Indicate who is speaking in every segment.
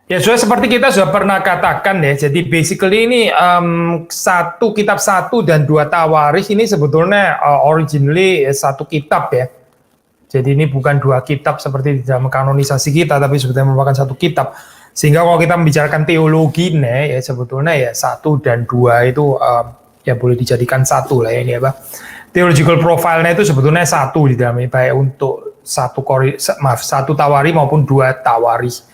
Speaker 1: Ya, sudah seperti kita sudah pernah katakan ya. Jadi basically ini satu kitab satu dan dua tawarikh ini sebetulnya originally satu kitab ya. Jadi ini bukan dua kitab seperti di dalam kanonisasi kita, tapi sebetulnya merupakan satu kitab. Sehingga kalau kita membicarakan teologi nih, ya sebetulnya ya satu dan dua itu ya boleh dijadikan satu lah ya, ini apa. Theological profile-nya itu sebetulnya satu di dalamnya, baik untuk satu tawarikh maupun dua tawarikh.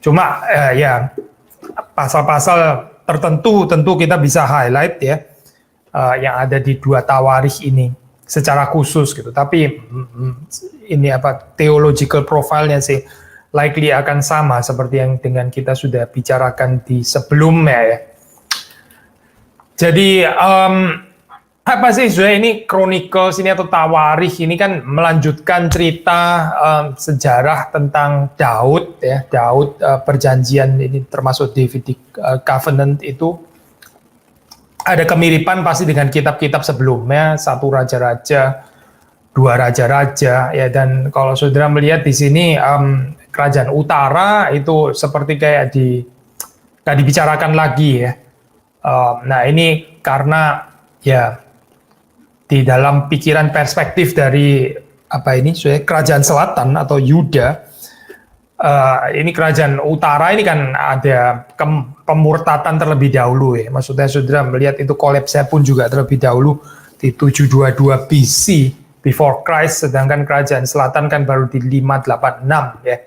Speaker 1: Cuma ya pasal-pasal tertentu tentu kita bisa highlight ya yang ada di dua tawarikh ini secara khusus gitu. Tapi ini apa theological profile-nya sih likely akan sama seperti yang dengan kita sudah bicarakan di sebelumnya ya. Jadi apa sih sebenarnya ini Chronicles ini atau tawarikh ini kan melanjutkan cerita sejarah tentang Daud ya. Daud perjanjian ini termasuk Davidic Covenant itu ada kemiripan pasti dengan kitab-kitab sebelumnya, satu raja-raja, dua raja-raja ya. Dan kalau saudara melihat di sini kerajaan utara itu seperti kayak nggak dibicarakan lagi ya. Nah ini karena ya di dalam pikiran perspektif dari apa ini kerajaan selatan atau Yuda, ini kerajaan utara ini kan ada pemurtatan terlebih dahulu ya. Maksudnya saudara melihat itu kolapsnya pun juga terlebih dahulu di 722 BC before Christ, sedangkan kerajaan selatan kan baru di 586 ya.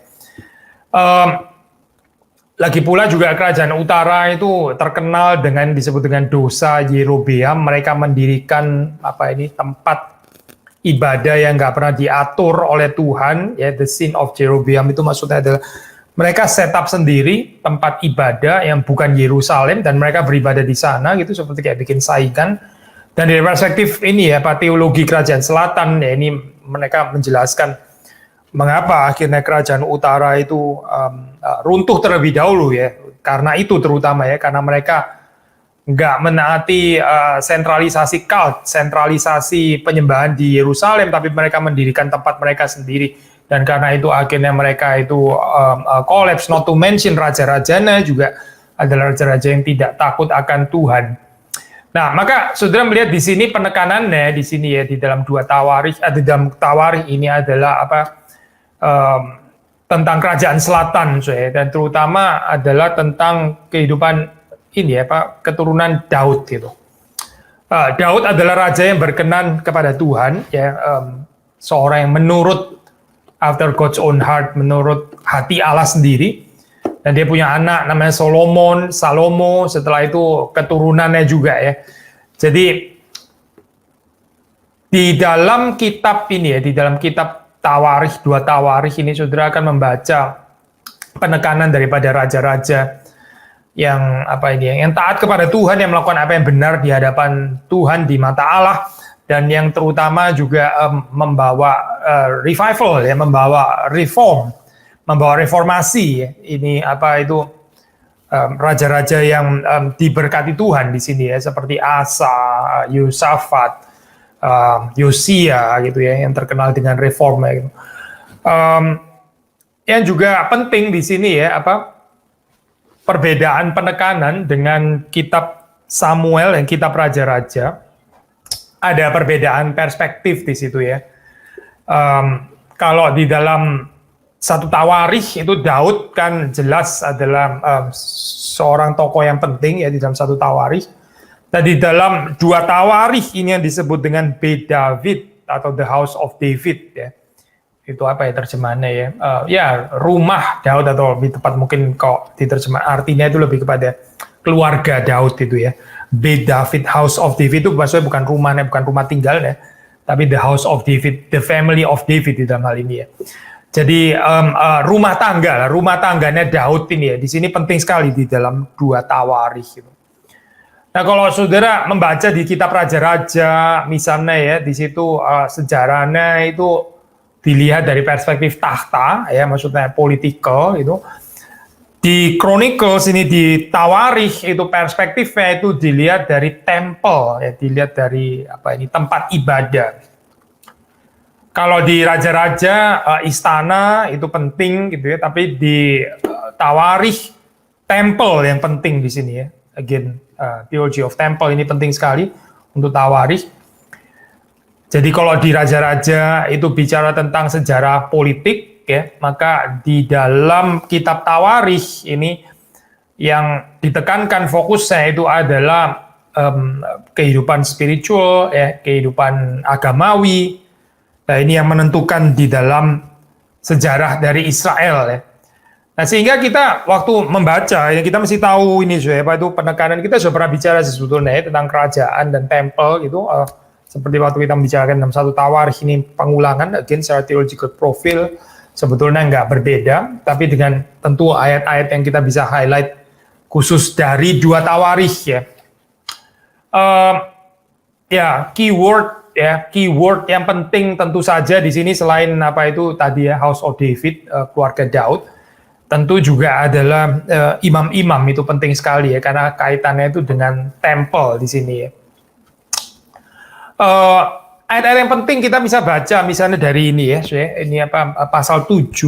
Speaker 1: Lagi pula juga kerajaan utara itu terkenal dengan disebut dengan dosa Yerobeam. Mereka mendirikan apa ini tempat ibadah yang nggak pernah diatur oleh Tuhan. Ya, the sin of Jerobeam itu maksudnya adalah mereka set up sendiri tempat ibadah yang bukan Yerusalem dan mereka beribadah di sana gitu seperti kayak bikin saingan. Dan dari perspektif ini ya, Pak, teologi kerajaan selatan ya ini mereka menjelaskan mengapa akhirnya kerajaan utara itu runtuh terlebih dahulu ya, karena itu terutama ya, karena mereka nggak menaati sentralisasi cult, sentralisasi penyembahan di Yerusalem, tapi mereka mendirikan tempat mereka sendiri, dan karena itu akhirnya mereka itu collapse. Not to mention raja-rajanya juga adalah raja-raja yang tidak takut akan Tuhan. Nah, maka saudara melihat di sini penekanannya di sini ya, di dalam dua tawarikh, di dalam tawarikh ini adalah apa? Tentang kerajaan selatan, dan terutama adalah tentang kehidupan ini ya Pak, keturunan Daud gitu. Daud adalah raja yang berkenan kepada Tuhan ya, seorang yang menurut after God's own heart, menurut hati Allah sendiri, dan dia punya anak namanya Salomo, setelah itu keturunannya juga ya. Jadi di dalam kitab ini ya, di dalam kitab tawarikh, dua tawarikh ini saudara akan membaca penekanan daripada raja-raja yang apa ini yang taat kepada Tuhan, yang melakukan apa yang benar di hadapan Tuhan di mata Allah, dan yang terutama juga membawa revival ya, membawa reform, membawa reformasi ya. Ini apa itu raja-raja yang diberkati Tuhan di sini ya, seperti Asa, Yosafat, Yosia gitu ya, yang terkenal dengan reformnya gitu. Yang juga penting di sini ya, apa perbedaan penekanan dengan kitab Samuel dan kitab raja-raja, ada perbedaan perspektif di situ ya. Kalau di dalam satu tawarikh itu Daud kan jelas adalah seorang tokoh yang penting ya di dalam satu tawarikh. Dan di dalam dua tawarikh ini yang disebut dengan Beit David atau the House of David ya. Itu apa ya terjemahannya ya? Ya rumah Daud, atau lebih tepat mungkin kok diterjemah artinya itu lebih kepada keluarga Daud itu ya. Beit David, House of David itu maksudnya bukan rumahnya, bukan rumah tinggalnya, tapi the House of David, the family of David di dalam hal ini ya. Jadi rumah tangganya Daud ini ya. Di sini penting sekali di dalam dua tawarikh gitu. Nah, kalau saudara membaca di kitab raja-raja misalnya ya, di situ sejarahnya itu dilihat dari perspektif tahta ya, maksudnya political itu. Di Chronicles ini, di tawarikh itu perspektifnya itu dilihat dari temple ya, dilihat dari apa ini tempat ibadah. Kalau di raja-raja istana itu penting gitu ya, tapi di tawarikh temple yang penting di sini ya. Again, theology of temple ini penting sekali untuk Tawarikh. Jadi kalau di Raja-Raja itu bicara tentang sejarah politik ya, maka di dalam kitab Tawarikh ini yang ditekankan fokusnya itu adalah kehidupan spiritual ya, kehidupan agamawi. Nah, ini yang menentukan di dalam sejarah dari Israel ya. Nah, sehingga kita waktu membaca, ya kita mesti tahu ini apa itu penekanan. Kita sudah pernah bicara sebetulnya ya, tentang kerajaan dan temple gitu. Seperti waktu kita membicarakan dalam satu Tawarikh ini pengulangan, again secara theological profile sebetulnya nggak berbeda, tapi dengan tentu ayat-ayat yang kita bisa highlight khusus dari dua Tawarikh ya. Keyword yang penting tentu saja di sini selain apa itu tadi ya, House of David, keluarga Daud, tentu juga adalah imam-imam itu penting sekali ya, karena kaitannya itu dengan temple di sini ya. Ayat-ayat yang penting kita bisa baca misalnya dari ini ya, ini apa pasal 7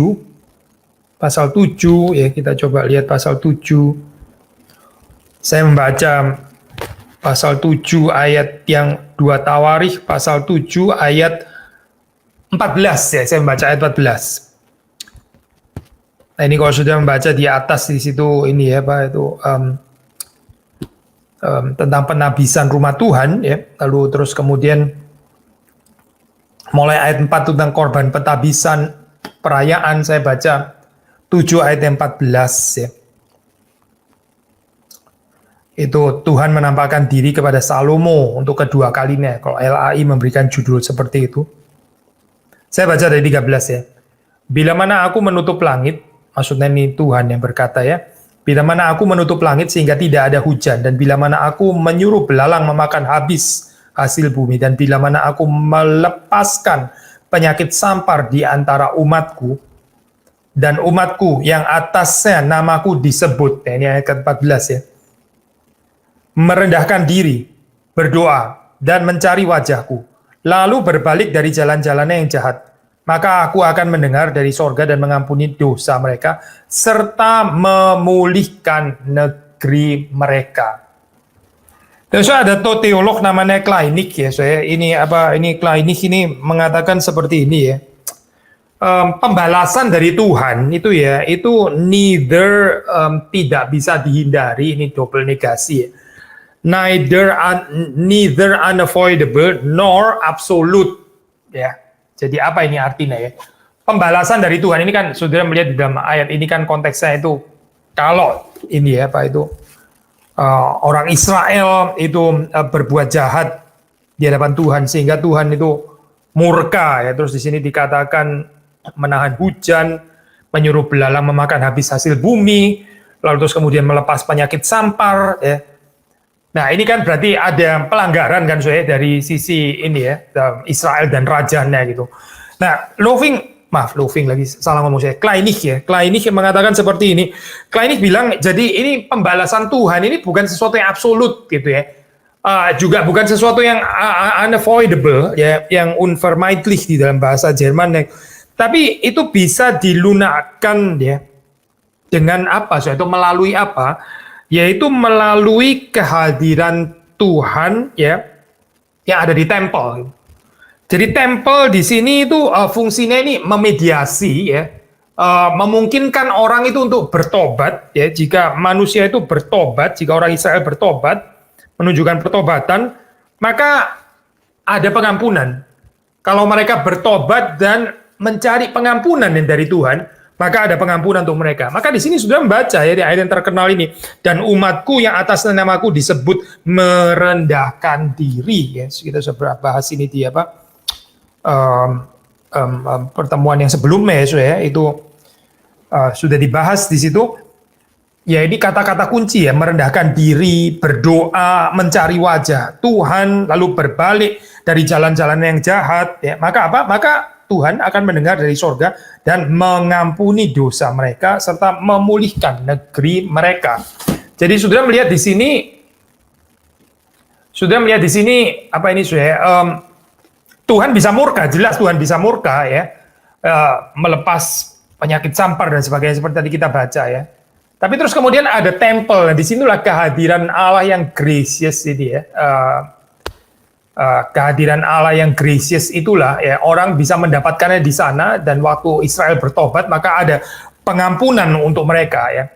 Speaker 1: ya, kita coba lihat pasal 7. Saya membaca pasal 7 ayat yang 2 Tawarikh, pasal 7 ayat 14 ya, saya membaca ayat 14. Nah, ini kalau sudah membaca di atas di situ ini ya, Pak, itu tentang penabisan rumah Tuhan ya. Lalu terus kemudian mulai ayat 4 tentang korban pentabisan perayaan, saya baca 7 ayat 14 ya. Itu Tuhan menampakkan diri kepada Salomo untuk kedua kalinya. Kalau LAI memberikan judul seperti itu. Saya baca dari 13 ya. Bila mana aku menutup langit, maksudnya ini Tuhan yang berkata ya. Bila mana aku menutup langit sehingga tidak ada hujan, dan bila mana aku menyuruh belalang memakan habis hasil bumi, dan bila mana aku melepaskan penyakit sampar di antara umatku, dan umatku yang atasnya namaku disebut, ya, ini ayat ke-14 ya, merendahkan diri, berdoa, dan mencari wajahku, lalu berbalik dari jalan-jalannya yang jahat, maka aku akan mendengar dari sorga dan mengampuni dosa mereka, serta memulihkan negeri mereka. Dan so ada teolog namanya Kleinig ya, ini Kleinig ini mengatakan seperti ini ya. Pembalasan dari Tuhan itu ya, itu neither tidak bisa dihindari, ini double negasi ya. Neither unavoidable nor absolute ya. Jadi apa ini artinya ya? Pembalasan dari Tuhan ini kan saudara melihat di dalam ayat ini kan konteksnya itu kalau ini ya Pak itu orang Israel itu berbuat jahat di hadapan Tuhan sehingga Tuhan itu murka ya, terus di sini dikatakan menahan hujan, menyuruh belalang memakan habis hasil bumi, lalu terus kemudian melepas penyakit sampar ya. Nah, ini kan berarti ada pelanggaran kan dari sisi ini ya, Israel dan rajanya gitu. Nah, Kleinig yang mengatakan seperti ini. Kleinig bilang, jadi ini pembalasan Tuhan ini bukan sesuatu yang absolut gitu ya. Juga bukan sesuatu yang unavoidable ya, yang unvermeidlich di dalam bahasa Jerman ya. Tapi itu bisa dilunakkan ya dengan apa? Itu melalui apa? Yaitu melalui kehadiran Tuhan ya yang ada di temple. Jadi temple di sini itu fungsinya ini memediasi ya, memungkinkan orang itu untuk bertobat ya. Jika manusia itu bertobat, jika orang Israel bertobat, menunjukkan pertobatan, maka ada pengampunan. Kalau mereka bertobat dan mencari pengampunan dari Tuhan, maka ada pengampunan untuk mereka. Maka di sini sudah membaca ya di ayat yang terkenal ini, dan umatku yang atas namaku disebut merendahkan diri ya. Kita sudah bahas ini di pertemuan yang sebelumnya ya, itu sudah dibahas di situ. Ya ini kata-kata kunci ya, merendahkan diri, berdoa, mencari wajah Tuhan, lalu berbalik dari jalan-jalan yang jahat ya. Maka apa? Maka Tuhan akan mendengar dari sorga dan mengampuni dosa mereka serta memulihkan negeri mereka. Jadi sudah melihat di sini apa ini Tuhan bisa murka, jelas Tuhan bisa murka ya, melepas penyakit sampar dan sebagainya seperti tadi kita baca ya. Tapi terus kemudian ada tempel. Nah, disinilah kehadiran Allah yang gracious ini ya. Kehadiran Allah yang gracious itulah ya, orang bisa mendapatkannya di sana, dan waktu Israel bertobat maka ada pengampunan untuk mereka ya.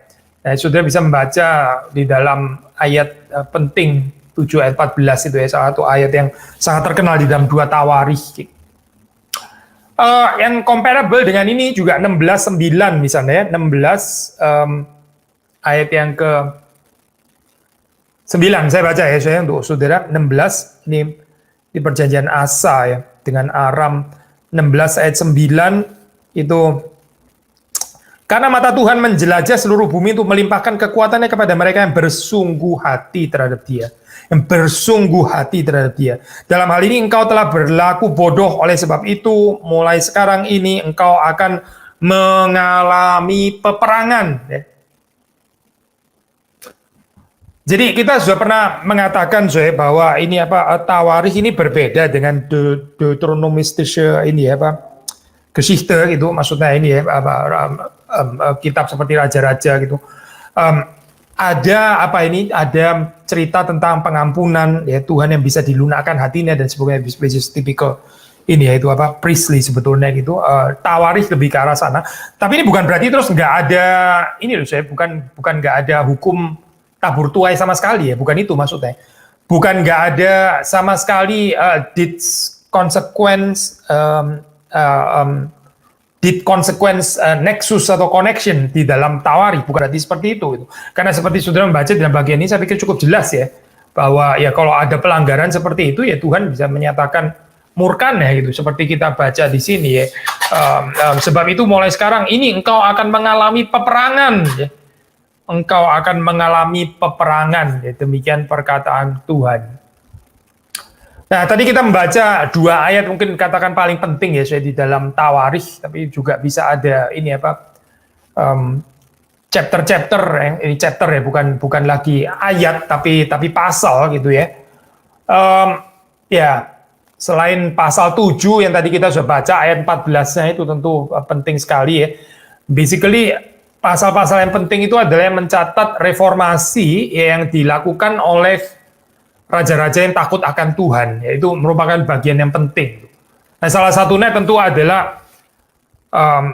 Speaker 1: Nah, saudara bisa membaca di dalam ayat penting 7 ayat 14 itu ya, salah satu ayat yang sangat terkenal di dalam 2 Tawarikh. Yang comparable dengan ini juga 16:9 misalnya ya, 16 ayat yang ke 9 saya baca ya, saya untuk saudara. 16 ini di perjanjian Asa ya dengan Aram, 16 ayat 9 itu, karena mata Tuhan menjelajah seluruh bumi untuk melimpahkan kekuatannya kepada mereka yang bersungguh hati terhadap Dia. Yang bersungguh hati terhadap Dia. Dalam hal ini engkau telah berlaku bodoh, oleh sebab itu mulai sekarang ini engkau akan mengalami peperangan. Ya. Jadi kita sudah pernah mengatakan bahwa ini Tawarikh ini berbeda dengan Deuteronomistische ini Geschichte gitu, maksudnya ini ya kitab seperti raja-raja gitu. Ada ada cerita tentang pengampunan ya, Tuhan yang bisa dilunakkan hatinya dan sebagainya, typical ini ya, itu priestly sebetulnya gitu. Tawarikh lebih ke arah sana. Tapi ini bukan berarti terus nggak ada ini loh, saya bukan nggak ada hukum tabur tuai sama sekali ya, bukan itu maksudnya. Bukan nggak ada sama sekali deeds consequence nexus atau connection di dalam Tawarikh, bukan berarti seperti itu. Karena seperti saudara membaca dalam bagian ini, saya pikir cukup jelas ya, bahwa ya kalau ada pelanggaran seperti itu ya Tuhan bisa menyatakan murkanya gitu, seperti kita baca di sini ya. Sebab itu mulai sekarang ini engkau akan mengalami peperangan ya. Engkau akan mengalami peperangan ya, demikian perkataan Tuhan. Nah, tadi kita membaca 2 ayat mungkin katakan paling penting ya di dalam Tawarikh, tapi juga bisa ada ini chapter-chapter, ini chapter ya, bukan lagi ayat tapi pasal gitu ya. Ya, selain pasal 7 yang tadi kita sudah baca ayat 14-nya itu tentu penting sekali ya. Basically pasal-pasal yang penting itu adalah yang mencatat reformasi yang dilakukan oleh raja-raja yang takut akan Tuhan, yaitu merupakan bagian yang penting. Nah, salah satunya tentu adalah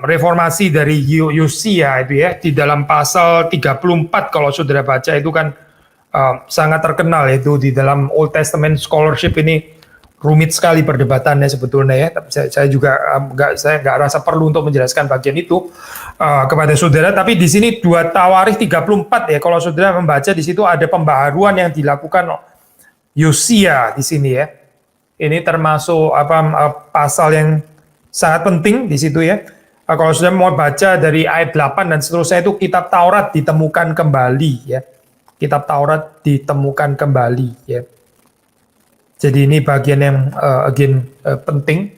Speaker 1: reformasi dari Yosia itu ya, di dalam pasal 34 kalau saudara baca itu kan sangat terkenal, yaitu di dalam Old Testament scholarship ini rumit sekali perdebatannya sebetulnya ya, tapi saya juga nggak rasa perlu untuk menjelaskan bagian itu kepada saudara. Tapi di sini 2 Tawarikh 34 ya, kalau saudara membaca di situ ada pembaharuan yang dilakukan Yosia di sini ya. Ini termasuk pasal yang sangat penting di situ ya. Kalau saudara mau baca dari ayat 8 dan seterusnya itu kitab Taurat ditemukan kembali ya. Kitab Taurat ditemukan kembali ya. Jadi ini bagian yang penting.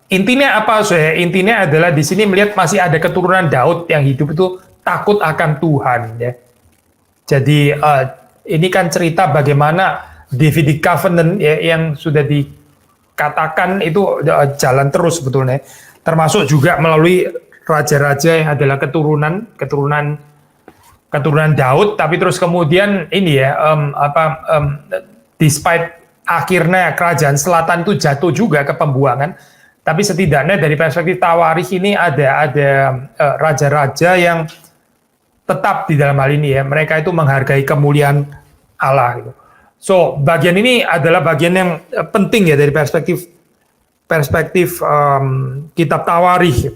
Speaker 1: Intinya apa, saya? Intinya adalah di sini melihat masih ada keturunan Daud yang hidup itu takut akan Tuhan ya. Jadi ini kan cerita bagaimana Davidic Covenant ya, yang sudah dikatakan itu jalan terus sebetulnya. Termasuk juga melalui raja-raja yang adalah keturunan Daud, tapi terus kemudian ini ya despite akhirnya kerajaan selatan itu jatuh juga ke pembuangan, tapi setidaknya dari perspektif Tawarikh ini ada raja-raja yang tetap di dalam hal ini ya, mereka itu menghargai kemuliaan Allah gitu. So bagian ini adalah bagian yang penting ya dari perspektif kitab Tawarikh.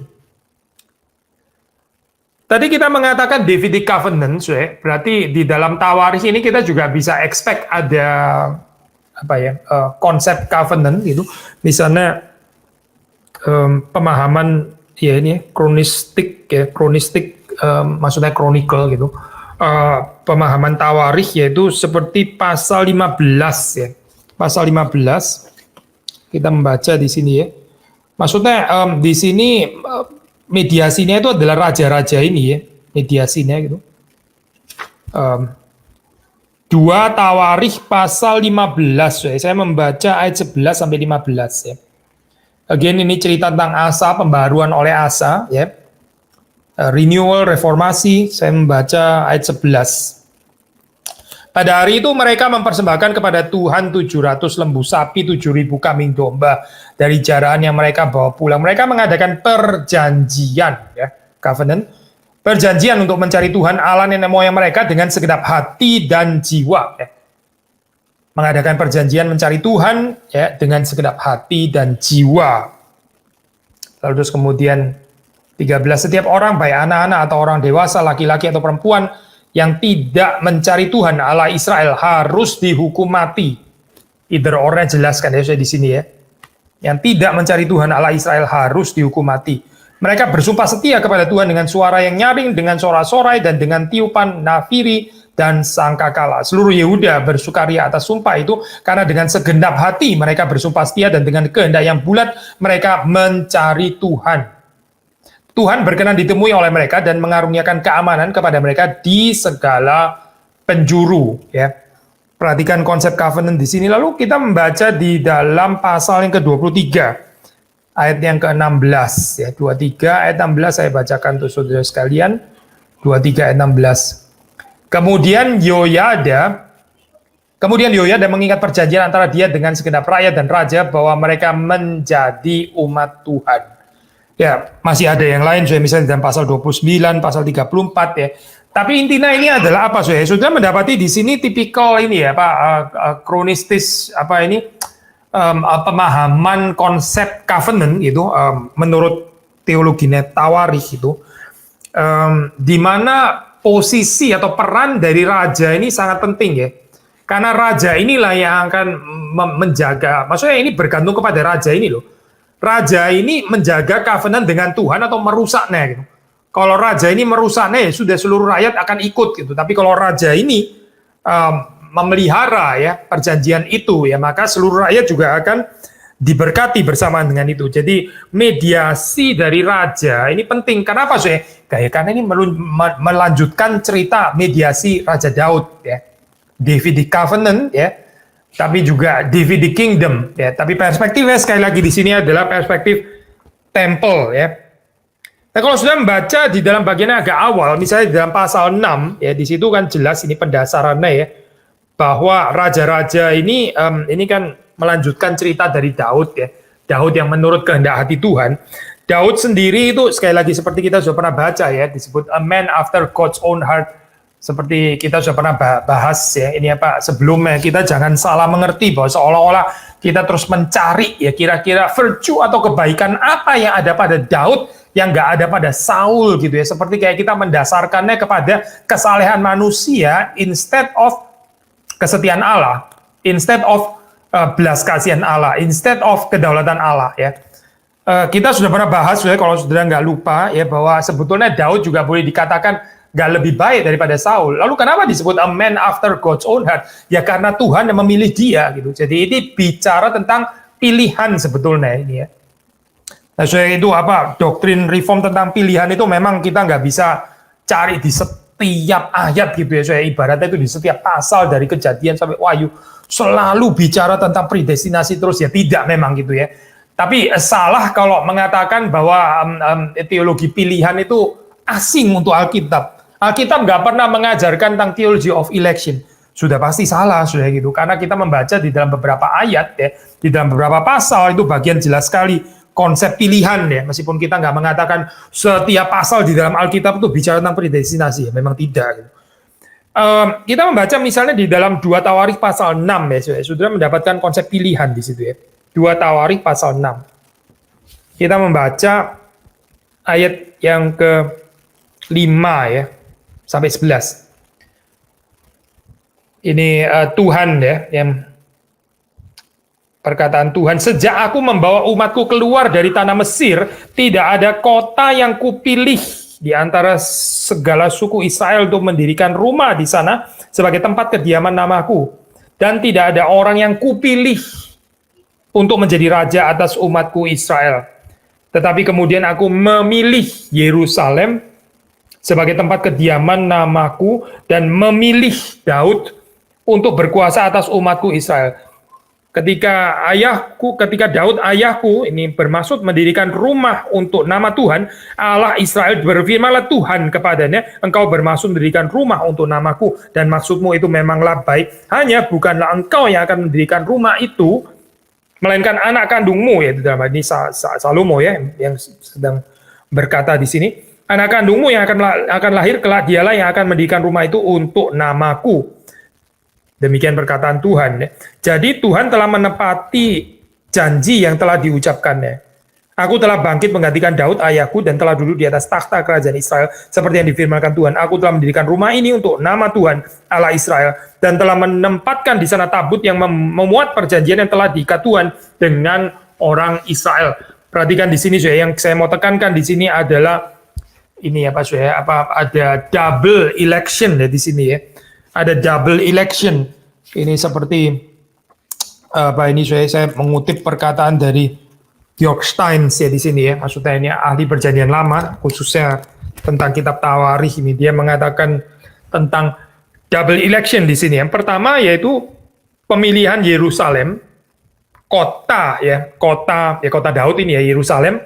Speaker 1: Tadi kita mengatakan Davidic Covenant, berarti di dalam Tawarikh ini kita juga bisa expect ada konsep covenant gitu. Misalnya pemahaman ya ini kronistik maksudnya chronicle gitu. Pemahaman Tawarikh yaitu seperti pasal 15 ya. Pasal 15 kita membaca di sini ya. Maksudnya di sini mediasinya itu adalah raja-raja ini ya, mediasinya gitu. 2 Tawarikh pasal 15 ya. Saya membaca ayat 11 sampai 15 ya. Again ini cerita tentang Asa, pembaharuan oleh Asa ya. renewal, reformasi, saya membaca ayat 11. Pada hari itu mereka mempersembahkan kepada Tuhan 700 lembu sapi, 7.000 kambing domba dari jarahan yang mereka bawa pulang. Mereka mengadakan perjanjian, ya, covenant, perjanjian untuk mencari Tuhan Allah nenek moyang mereka dengan segenap hati dan jiwa. Ya. Mengadakan perjanjian mencari Tuhan, ya, dengan segenap hati dan jiwa. Lalu terus kemudian 13, setiap orang, baik anak-anak atau orang dewasa, laki-laki atau perempuan, yang tidak mencari Tuhan Allah Israel harus dihukum mati. Either orangnya jelaskan ya saya di sini ya. Yang tidak mencari Tuhan Allah Israel harus dihukum mati. Mereka bersumpah setia kepada Tuhan dengan suara yang nyaring, dengan sorak-sorai, dan dengan tiupan nafiri dan sangkakala. Seluruh Yehuda bersukaria atas sumpah itu, karena dengan segenap hati mereka bersumpah setia, dan dengan kehendak yang bulat mereka mencari Tuhan. Tuhan berkenan ditemui oleh mereka dan mengaruniakan keamanan kepada mereka di segala penjuru. Ya. Perhatikan konsep covenant di sini. Lalu kita membaca di dalam pasal yang ke-23, ayat yang ke-16. Ya, 23 ayat 16 saya bacakan untuk saudara sekalian. 23 ayat 16. Kemudian Yoyada mengingat perjanjian antara dia dengan segenap rakyat dan raja bahwa mereka menjadi umat Tuhan. Ya, masih ada yang lain, misalnya dalam pasal 29, pasal 34 ya. Tapi intinya ini adalah apa, saudara? Saudara mendapati di sini tipikal ini ya, Pak, kronistis apa ini pemahaman konsep covenant itu menurut teologi Tawarikh itu, di mana posisi atau peran dari raja ini sangat penting ya. Karena raja inilah yang akan menjaga, maksudnya ini bergantung kepada raja ini loh. Raja ini menjaga covenant dengan Tuhan atau merusaknya gitu. Kalau raja ini merusaknya ya sudah seluruh rakyat akan ikut gitu. Tapi kalau raja ini memelihara ya perjanjian itu ya, maka seluruh rakyat juga akan diberkati bersamaan dengan itu. Jadi mediasi dari raja ini penting. Kenapa sih? Karena ini melanjutkan cerita mediasi Raja Daud ya. Davidic Covenant ya. Tapi juga Davidic Kingdom ya. Tapi perspektifnya sekali lagi di sini adalah perspektif temple ya. Nah, kalau sudah membaca di dalam bagian agak awal, misalnya di dalam pasal 6 ya, di situ kan jelas ini pendasarannya ya, bahwa raja-raja ini kan melanjutkan cerita dari Daud ya. Daud yang menurut kehendak hati Tuhan. Daud sendiri itu sekali lagi seperti kita sudah pernah baca ya, disebut a man after God's own heart. Seperti kita sudah pernah bahas ya, ini apa, sebelumnya kita jangan salah mengerti bahwa seolah-olah kita terus mencari ya kira-kira virtue atau kebaikan apa yang ada pada Daud yang nggak ada pada Saul gitu ya. Seperti kayak kita mendasarkannya kepada kesalehan manusia instead of kesetiaan Allah, instead of belas kasihan Allah, instead of kedaulatan Allah ya. Kita sudah pernah bahas ya, kalau sudah nggak lupa ya, bahwa sebetulnya Daud juga boleh dikatakan nggak lebih baik daripada Saul. Lalu kenapa disebut a man after God's own heart? Ya karena Tuhan yang memilih dia gitu. Jadi ini bicara tentang pilihan sebetulnya ini ya. Nah, so itu apa, doktrin reform tentang pilihan itu memang kita nggak bisa cari di setiap ayat gitu ya. So ibaratnya itu di setiap pasal dari Kejadian sampai Wahyu selalu bicara tentang predestinasi terus ya, tidak memang gitu ya. Tapi salah kalau mengatakan bahwa teologi pilihan itu asing untuk Alkitab. Alkitab nggak pernah mengajarkan tentang theology of election. Sudah pasti salah, sudah gitu. Karena kita membaca di dalam beberapa ayat ya, di dalam beberapa pasal itu bagian jelas sekali konsep pilihan ya. Meskipun kita nggak mengatakan setiap pasal di dalam Alkitab itu bicara tentang predestinasi, ya, memang tidak. Gitu. Kita membaca misalnya di dalam 2 Tawarikh pasal 6 ya, sudah mendapatkan konsep pilihan di situ ya. 2 Tawarikh pasal 6. Kita membaca ayat yang ke-5 ya. Sampai 11. Ini Tuhan ya, yang perkataan Tuhan, sejak aku membawa umatku keluar dari tanah Mesir, tidak ada kota yang kupilih di antara segala suku Israel untuk mendirikan rumah di sana sebagai tempat kediaman namaku. Dan tidak ada orang yang kupilih untuk menjadi raja atas umatku Israel. Tetapi kemudian aku memilih Yerusalem sebagai tempat kediaman namaku dan memilih Daud untuk berkuasa atas umatku Israel. ketika Daud ayahku ini bermaksud mendirikan rumah untuk nama Tuhan, Allah Israel berfirmanlah Tuhan kepadanya, engkau bermaksud mendirikan rumah untuk namaku, dan maksudmu itu memanglah baik. Hanya bukanlah engkau yang akan mendirikan rumah itu, melainkan anak kandungmu, yaitu dalam ini Salomo ya, yang sedang berkata di sini, anak kandungmu yang akan lahir kelak, dialah yang akan mendirikan rumah itu untuk namaku. Demikian perkataan Tuhan. Jadi Tuhan telah menepati janji yang telah diucapkannya. Aku telah bangkit menggantikan Daud ayahku dan telah duduk di atas takhta kerajaan Israel seperti yang difirmankan Tuhan. Aku telah mendirikan rumah ini untuk nama Tuhan Allah Israel dan telah menempatkan di sana tabut yang memuat perjanjian yang telah diikat Tuhan dengan orang Israel. Perhatikan di sini yang saya mau tekankan di sini adalah ini ada double election ya di sini ya. Ada double election. Ini seperti saya mengutip perkataan dari Georg Steins ya di sini ya. Maksudnya ini ahli perjanjian lama khususnya tentang kitab Tawarikh ini, dia mengatakan tentang double election di sini. Yang pertama yaitu pemilihan Yerusalem, kota Daud ini ya, Yerusalem,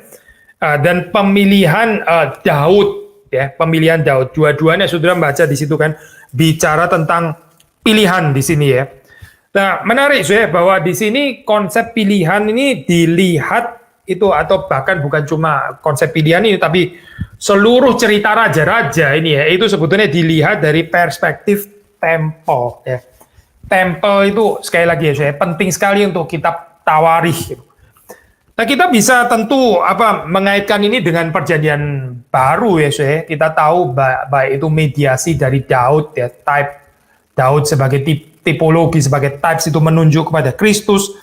Speaker 1: dan pemilihan Daud ya, pemilihan Daud. Dua-duanya sudah membaca di situ kan, bicara tentang pilihan di sini ya. Nah, menarik bahwa di sini konsep pilihan ini dilihat itu, atau bahkan bukan cuma konsep pilihan ini, tapi seluruh cerita raja-raja ini ya, itu sebetulnya dilihat dari perspektif tempel ya. Tempel itu sekali lagi ya, penting sekali untuk kitab Tawarikh. Nah, kita bisa tentu mengaitkan ini dengan perjanjian baru ya, kita tahu baik itu mediasi dari Daud ya, type Daud sebagai tipologi, sebagai types itu menunjuk kepada Kristus,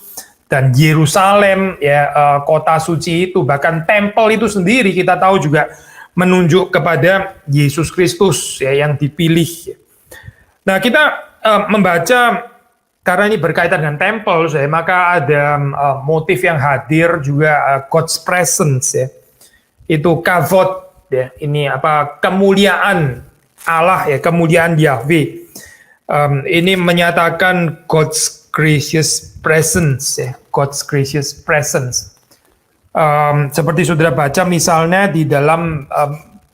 Speaker 1: dan Yerusalem ya, kota suci itu, bahkan tempel itu sendiri kita tahu juga menunjuk kepada Yesus Kristus ya, yang dipilih. Nah, kita membaca karena ini berkaitan dengan tempel, maka ada motif yang hadir juga, God's presence ya. Itu kavod ya, ini kemuliaan Allah ya, kemuliaan Yahweh. Ini menyatakan God's gracious presence ya, God's gracious presence. Seperti saudara baca misalnya di dalam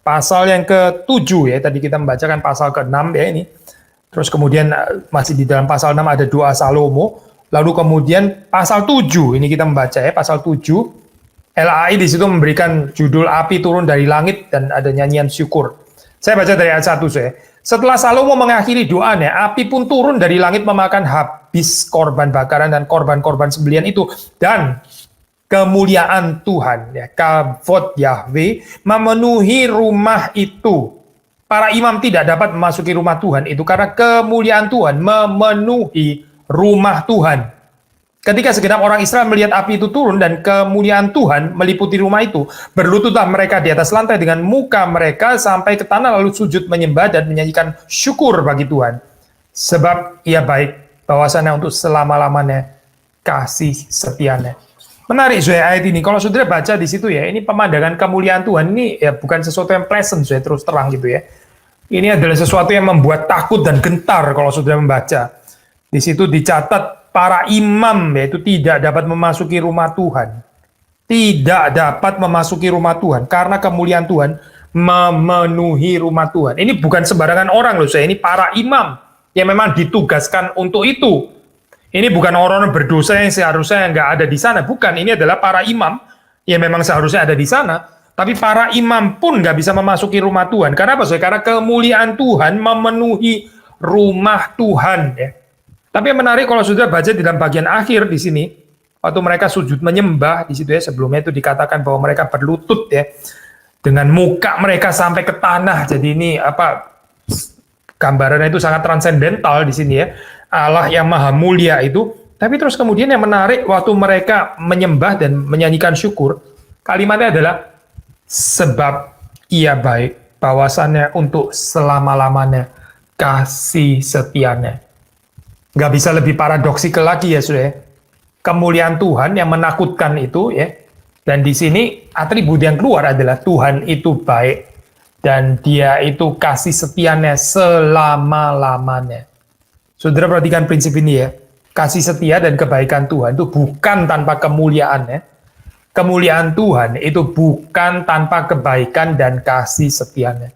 Speaker 1: pasal yang ke-7 ya, tadi kita membacakan pasal ke-6 ya ini. Terus kemudian masih di dalam pasal 6 ada doa Salomo. Lalu kemudian pasal 7, ini kita membaca ya, pasal 7. LAI di situ memberikan judul api turun dari langit dan ada nyanyian syukur. Saya baca dari ayat 1 saya. Setelah Salomo mengakhiri doanya, api pun turun dari langit memakan habis korban bakaran dan korban-korban sembelihan itu. Dan kemuliaan Tuhan, ya, kavod Yahweh, memenuhi rumah itu. Para imam tidak dapat memasuki rumah Tuhan itu karena kemuliaan Tuhan memenuhi rumah Tuhan. Ketika segenap orang Israel melihat api itu turun dan kemuliaan Tuhan meliputi rumah itu, berlututlah mereka di atas lantai dengan muka mereka sampai ke tanah lalu sujud menyembah dan menyanyikan syukur bagi Tuhan. Sebab ia baik, bahwasannya untuk selama-lamanya kasih setianya. Menarik ayat ini. Kalau saudara baca di situ ya, ini pemandangan kemuliaan Tuhan ini ya bukan sesuatu yang pleasant terus terang gitu ya. Ini adalah sesuatu yang membuat takut dan gentar kalau saudara membaca. Di situ dicatat para imam yaitu tidak dapat memasuki rumah Tuhan. Tidak dapat memasuki rumah Tuhan karena kemuliaan Tuhan memenuhi rumah Tuhan. Ini bukan sembarangan orang loh, ini para imam yang memang ditugaskan untuk itu. Ini bukan orang berdosa yang seharusnya nggak ada di sana. Bukan, ini adalah para imam yang memang seharusnya ada di sana. Tapi para imam pun nggak bisa memasuki rumah Tuhan. Karena apa? Karena kemuliaan Tuhan memenuhi rumah Tuhan. Ya. Tapi yang menarik kalau sudah baca di dalam bagian akhir di sini, waktu mereka sujud menyembah di situ ya, sebelumnya itu dikatakan bahwa mereka berlutut ya, dengan muka mereka sampai ke tanah. Jadi ini gambarannya itu sangat transendental di sini ya. Allah yang maha mulia itu. Tapi terus kemudian yang menarik waktu mereka menyembah dan menyanyikan syukur, kalimatnya adalah sebab ia baik, bahwasannya untuk selama-lamanya kasih setianya. Nggak bisa lebih paradoksikal lagi ya sudah. Kemuliaan Tuhan yang menakutkan itu ya. Dan di sini atribut yang keluar adalah Tuhan itu baik dan Dia itu kasih setianya selama-lamanya. Saudara perhatikan prinsip ini ya. kasih setia dan kebaikan Tuhan itu bukan tanpa kemuliaan ya. Kemuliaan Tuhan itu bukan tanpa kebaikan dan kasih setianya.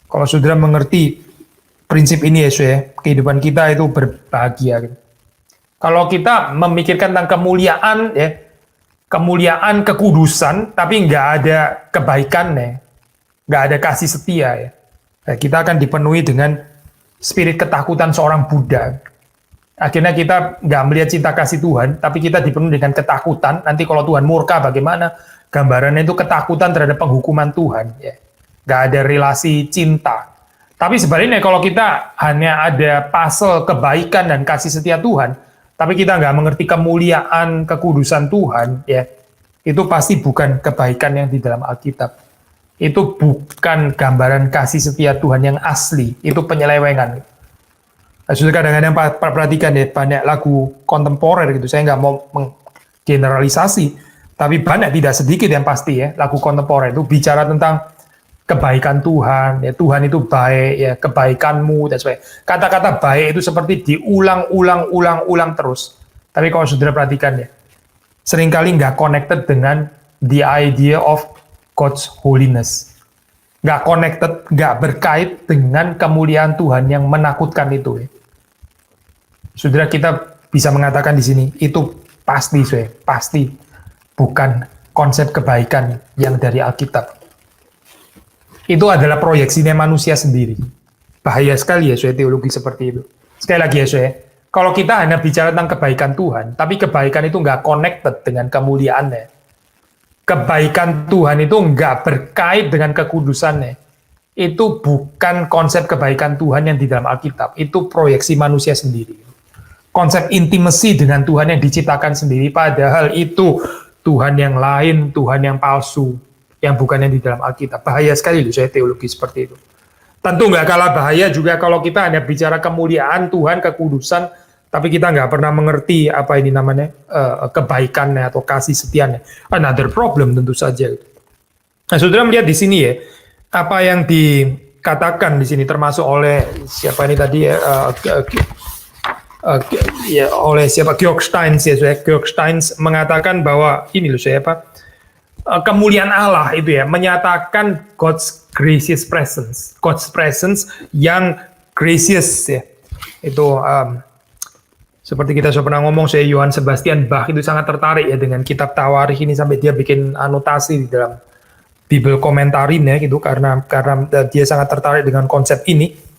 Speaker 1: Kalau saudara mengerti prinsip ini ya, kehidupan kita itu berbahagia. Gitu. Kalau kita memikirkan tentang kemuliaan ya, kemuliaan kekudusan, tapi nggak ada kebaikannya, nggak ada kasih setia ya. Nah, kita akan dipenuhi dengan spirit ketakutan seorang Buddha. Akhirnya kita nggak melihat cinta kasih Tuhan, tapi kita dipenuhi dengan ketakutan. Nanti kalau Tuhan murka bagaimana? Gambarannya itu ketakutan terhadap penghukuman Tuhan. Ya. Nggak ada relasi cinta. Tapi sebaliknya kalau kita hanya ada pasal kebaikan dan kasih setia Tuhan, tapi kita nggak mengerti kemuliaan, kekudusan Tuhan, ya itu pasti bukan kebaikan yang di dalam Alkitab. Itu bukan gambaran kasih setia Tuhan yang asli. Itu penyelewengan. Sudah kadang-kadang perhatikan ya, banyak lagu kontemporer gitu, saya nggak mau menggeneralisasi, tapi banyak tidak sedikit yang pasti ya, lagu kontemporer itu bicara tentang kebaikan Tuhan, ya Tuhan itu baik, ya kebaikanmu, dan sebagainya. Kata-kata baik itu seperti diulang-ulang terus. Tapi kalau saudara perhatikan ya, seringkali nggak connected dengan the idea of God's holiness. Nggak connected, nggak berkait dengan kemuliaan Tuhan yang menakutkan itu ya. Saudara, kita bisa mengatakan di sini itu pasti, pasti bukan konsep kebaikan yang dari Alkitab. Itu adalah proyeksinya manusia sendiri. Bahaya sekali ya, teologi seperti itu. Sekali lagi ya, kalau kita hanya bicara tentang kebaikan Tuhan, tapi kebaikan itu nggak connected dengan kemuliaannya. Kebaikan Tuhan itu nggak berkait dengan kekudusannya. Itu bukan konsep kebaikan Tuhan yang di dalam Alkitab. Itu proyeksi manusia sendiri. Konsep intimasi dengan Tuhan yang diciptakan sendiri, padahal itu Tuhan yang lain, Tuhan yang palsu, yang bukan yang di dalam Alkitab. Bahaya sekali loh teologi seperti itu. Tentu nggak kalah bahaya juga kalau kita hanya bicara kemuliaan Tuhan, kekudusan, tapi kita nggak pernah mengerti apa ini namanya kebaikannya atau kasih setianya. Another problem tentu saja. Nah, saudara melihat di sini ya, apa yang dikatakan di sini termasuk oleh siapa ini tadi ya, oleh siapa, Georg Steins ya, Georg Steins mengatakan bahwa ini loh kemuliaan Allah itu ya menyatakan God's gracious presence, God's presence yang gracious ya. Itu seperti kita sudah pernah ngomong, Johann Sebastian Bach itu sangat tertarik ya dengan kitab Tawarikh ini sampai dia bikin anotasi di dalam Bible komentarinnya gitu karena dia sangat tertarik dengan konsep ini.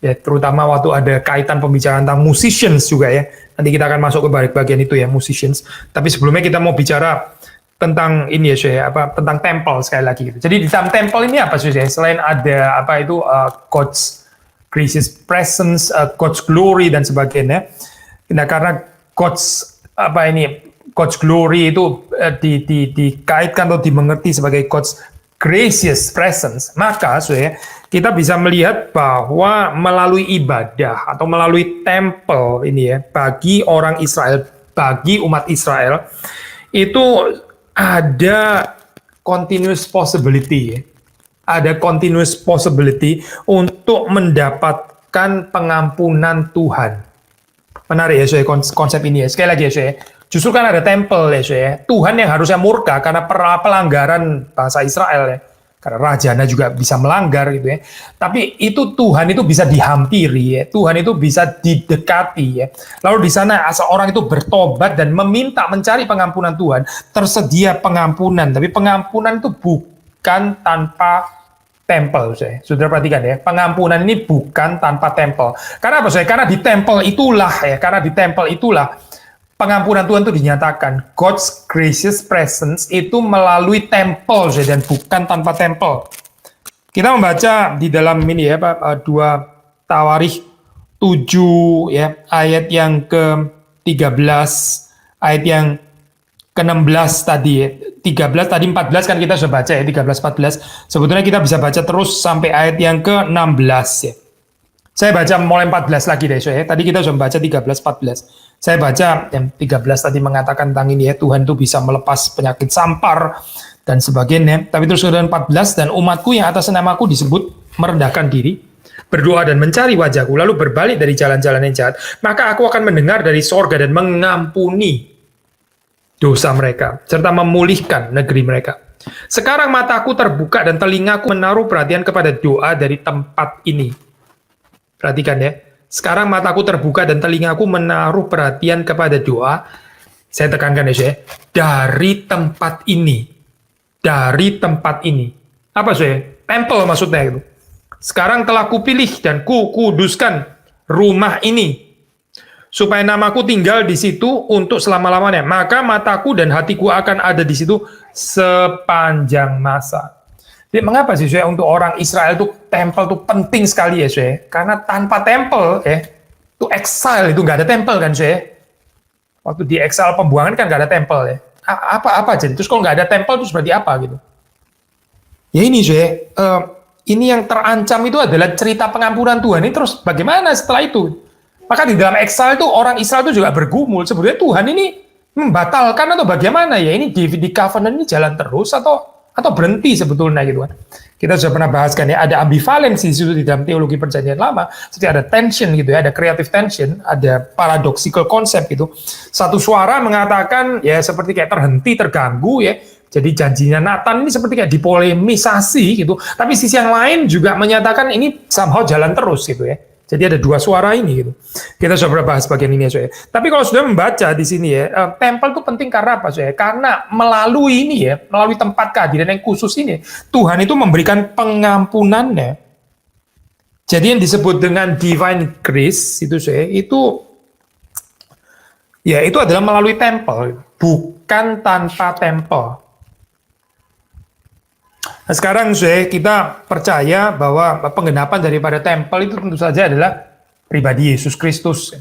Speaker 1: Ya, terutama waktu ada kaitan pembicaraan tentang musicians juga ya. Nanti kita akan masuk ke bagian itu ya, musicians. Tapi sebelumnya kita mau bicara tentang ini ya, tentang temple sekali lagi gitu. Jadi di dalam temple ini apa sih selain ada God's gracious presence, God's glory dan sebagainya. Nah, karena God's glory itu dikaitkan atau dimengerti sebagai God's gracious presence, maka kita bisa melihat bahwa melalui ibadah atau melalui temple ini ya, bagi orang Israel, bagi umat Israel, itu ada continuous possibility ya. Ada continuous possibility untuk mendapatkan pengampunan Tuhan. Menarik ya konsep ini ya. Sekali lagi ya, justru kan ada temple ya, Tuhan yang harusnya murka karena pelanggaran bangsa Israel ya. Karena rajanya juga bisa melanggar gitu ya. Tapi itu Tuhan itu bisa dihampiri ya. Tuhan itu bisa didekati ya. Lalu di sana seorang itu bertobat dan mencari pengampunan Tuhan, tersedia pengampunan. Tapi pengampunan itu bukan tanpa tempel, Saudara perhatikan ya. Pengampunan ini bukan tanpa tempel. Karena apa, Karena di tempel itulah pengampunan Tuhan itu dinyatakan. God's gracious presence itu melalui tempel dan bukan tanpa tempel. Kita membaca di dalam ini ya, 2 Tawarikh 7 ya, ayat yang ke-13, ayat yang ke-16 tadi ya. 13 tadi 14 kan kita sudah baca ya, 13 14. Sebetulnya kita bisa baca terus sampai ayat yang ke-16 ya. Saya baca mulai 14 lagi deh ya. Tadi kita sudah baca 13 14. Saya baca yang 13 tadi mengatakan tentang ini ya, Tuhan itu bisa melepas penyakit sampar dan sebagainya. Tapi terus kemudian 14, dan umatku yang atas namaku disebut merendahkan diri, berdoa dan mencari wajahku, lalu berbalik dari jalan-jalan yang jahat, maka aku akan mendengar dari sorga dan mengampuni dosa mereka, serta memulihkan negeri mereka. Sekarang mataku terbuka dan telingaku menaruh perhatian kepada doa dari tempat ini. Perhatikan ya. Sekarang mataku terbuka dan telingaku menaruh perhatian kepada doa. Saya tekankan ya, dari tempat ini. Dari tempat ini. Apa saya? Tempel maksudnya itu. Sekarang telah kupilih dan kuduskan rumah ini, supaya namaku tinggal di situ untuk selama-lamanya. Maka mataku dan hatiku akan ada di situ sepanjang masa. Jadi mengapa sih saya untuk orang Israel itu tempel itu penting sekali ya saya? Karena tanpa tempel itu exile itu nggak ada tempel kan saya? Waktu di exile pembuangan kan nggak ada tempel ya. Apa jadi? Terus kalau nggak ada tempel itu berarti apa gitu? Ya ini saya, ini yang terancam itu adalah cerita pengampunan Tuhan ini terus bagaimana setelah itu? Maka di dalam exile itu orang Israel itu juga bergumul. Sebenarnya Tuhan ini membatalkan atau bagaimana ya? Ini di covenant ini jalan terus atau berhenti sebetulnya gitu kan. Kita sudah pernah bahaskan ya, ada ambivalensi di dalam teologi perjanjian lama, seperti ada tension gitu ya, ada creative tension, ada paradoxical concept gitu. Satu suara mengatakan ya seperti kayak terhenti, terganggu ya. Jadi janjinya Nathan ini seperti kayak dipolemisasi gitu. Tapi sisi yang lain juga menyatakan ini somehow jalan terus gitu ya. Jadi ada dua suara ini gitu. Kita sudah pernah bahas bagian ini ya, Soe. Tapi kalau sudah membaca di sini ya, tempel itu penting karena apa, Soe? Karena melalui ini ya, melalui tempat kehadiran yang khusus ini, Tuhan itu memberikan pengampunannya. Jadi yang disebut dengan divine grace itu, Soe, itu ya itu adalah melalui tempel, bukan tanpa tempel. Nah, sekarang kita percaya bahwa penggenapan daripada tempel itu tentu saja adalah pribadi Yesus Kristus.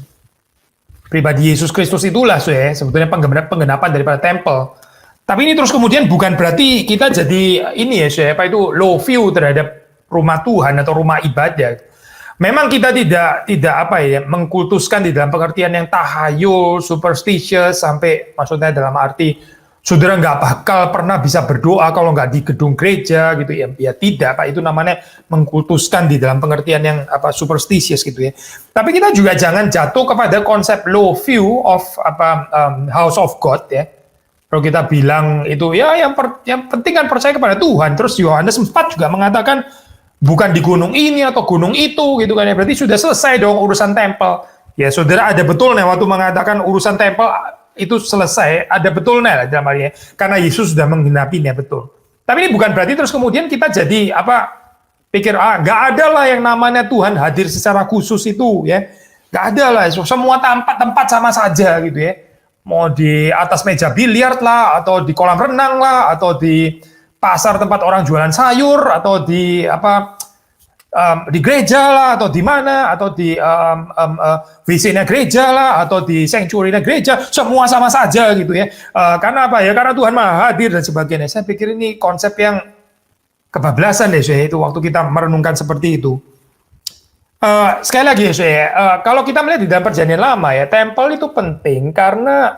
Speaker 1: Pribadi Yesus Kristus itulah sebetulnya penggenapan daripada tempel. Tapi ini terus kemudian bukan berarti kita jadi ini ya apa itu low view terhadap rumah Tuhan atau rumah ibadah. Memang kita tidak apa ya mengkultuskan di dalam pengertian yang tahayul, superstitious sampai maksudnya dalam arti saudara nggak bakal pernah bisa berdoa kalau nggak di gedung gereja gitu ya. Ya tidak, Pak, itu namanya mengkultuskan di dalam pengertian yang apa superstitious gitu ya. Tapi kita juga jangan jatuh kepada konsep low view of house of God ya. Kalau kita bilang itu ya yang penting kan percaya kepada Tuhan. Terus Yohanes 4 juga mengatakan bukan di gunung ini atau gunung itu gitu kan ya. Berarti sudah selesai dong urusan tempel. Ya saudara ada betulnya waktu mengatakan urusan tempel itu selesai, ada betulnya lah dalam hal ini, karena Yesus sudah menggenapinya betul. Tapi ini bukan berarti terus kemudian kita jadi pikir nggak ada lah yang namanya Tuhan hadir secara khusus itu ya, nggak ada lah, semua tempat sama saja gitu ya, mau di atas meja biliar lah, atau di kolam renang lah, atau di pasar tempat orang jualan sayur, atau di di gereja lah, atau di mana, atau di WC-nya gereja lah, atau di sanctuary-nya gereja, semua sama saja gitu ya. Karena apa ya? Karena Tuhan Maha Hadir dan sebagainya. Saya pikir ini konsep yang kebablasan deh, itu waktu kita merenungkan seperti itu. Sekali lagi ya, kalau kita melihat di dalam perjanjian lama ya, tempel itu penting karena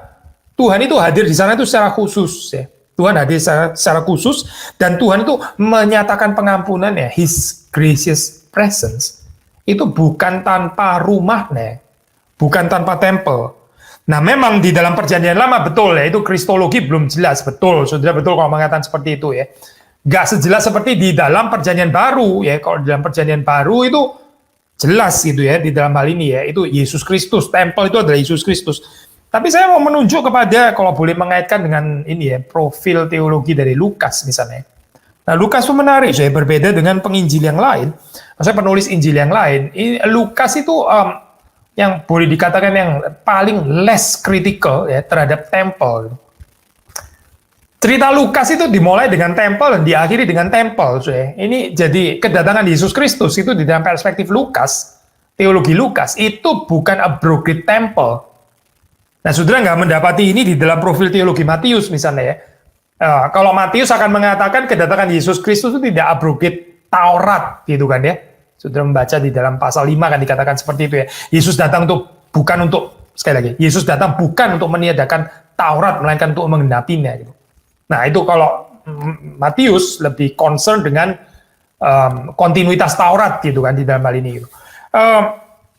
Speaker 1: Tuhan itu hadir di sana itu secara khusus ya. Tuhan hadir secara khusus dan Tuhan itu menyatakan pengampunan ya, His gracious presence itu bukan tanpa rumahnya, bukan tanpa tempel. Nah memang di dalam perjanjian lama betul ya, itu kristologi belum jelas, betul, saudara betul kalau mengatakan seperti itu ya. Gak sejelas seperti di dalam perjanjian baru ya, kalau di dalam perjanjian baru itu jelas gitu ya, di dalam hal ini ya, itu Yesus Kristus, tempel itu adalah Yesus Kristus. Tapi saya mau menunjuk kepada, kalau boleh mengaitkan dengan ini ya, profil teologi dari Lukas misalnya. Nah Lukas itu menarik, saya berbeda dengan penginjil yang lain, maksudnya penulis Injil yang lain. Lukas itu yang boleh dikatakan yang paling less critical ya terhadap tempel. Cerita Lukas itu dimulai dengan tempel dan diakhiri dengan tempel. Ini jadi kedatangan Yesus Kristus itu di dalam perspektif Lukas, teologi Lukas itu bukan a broken temple. Nah, saudara nggak mendapati ini di dalam profil teologi Matius misalnya ya. Kalau Matius akan mengatakan kedatangan Yesus Kristus itu tidak abrogate Taurat gitu kan ya. Saudara membaca di dalam pasal 5 kan dikatakan seperti itu ya. Yesus datang bukan untuk, sekali lagi, Yesus datang bukan untuk meniadakan Taurat, melainkan untuk menggenapinya gitu. Nah, itu kalau Matius lebih concern dengan kontinuitas Taurat gitu kan di dalam hal ini. Gitu.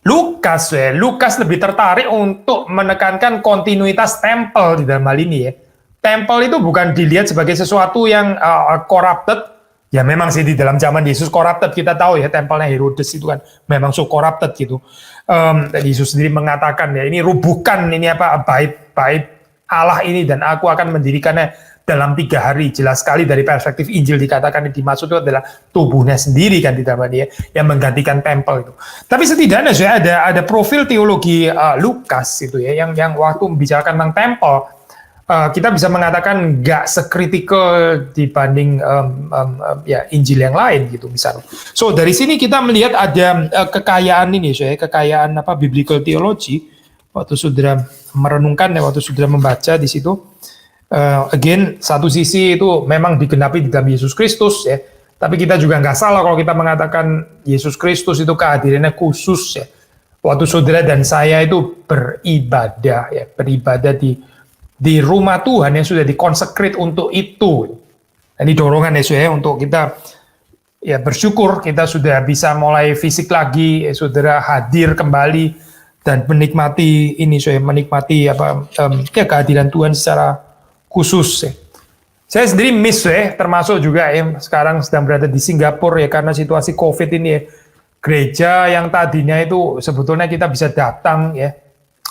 Speaker 1: Lukas lebih tertarik untuk menekankan kontinuitas tempel di dalam hal ini ya. Tempel itu bukan dilihat sebagai sesuatu yang corrupted. Ya memang sih di dalam zaman Yesus corrupted, kita tahu ya tempelnya Herodes itu kan memang so corrupted gitu. Yesus sendiri mengatakan ya ini rubuhkan ini bait Allah ini dan aku akan mendirikannya dalam 3 hari. Jelas sekali dari perspektif Injil dikatakan yang dimaksud itu adalah tubuhnya sendiri kan di dalam dia yang menggantikan tempel itu. Tapi setidaknya ada profil teologi Lukas itu ya yang waktu membicarakan tentang tempel kita bisa mengatakan nggak sekritikal dibanding ya Injil yang lain gitu misalnya. So dari sini kita melihat ada kekayaan ini kekayaan biblical theology waktu saudara merenungkan ya waktu saudara membaca di situ. Again satu sisi itu memang digenapi di dalam Yesus Kristus ya. Tapi kita juga nggak salah kalau kita mengatakan Yesus Kristus itu kehadirannya khusus ya. Waktu saudara dan saya itu beribadah di rumah Tuhan yang sudah dikonsekrate untuk itu. Ini dorongan ya untuk kita ya bersyukur kita sudah bisa mulai fisik lagi, saudara hadir kembali dan menikmati ini menikmati kehadiran Tuhan secara khusus ya. Saya sendiri miss termasuk juga sekarang sedang berada di Singapura ya karena situasi COVID ini ya. Gereja yang tadinya itu sebetulnya kita bisa datang ya.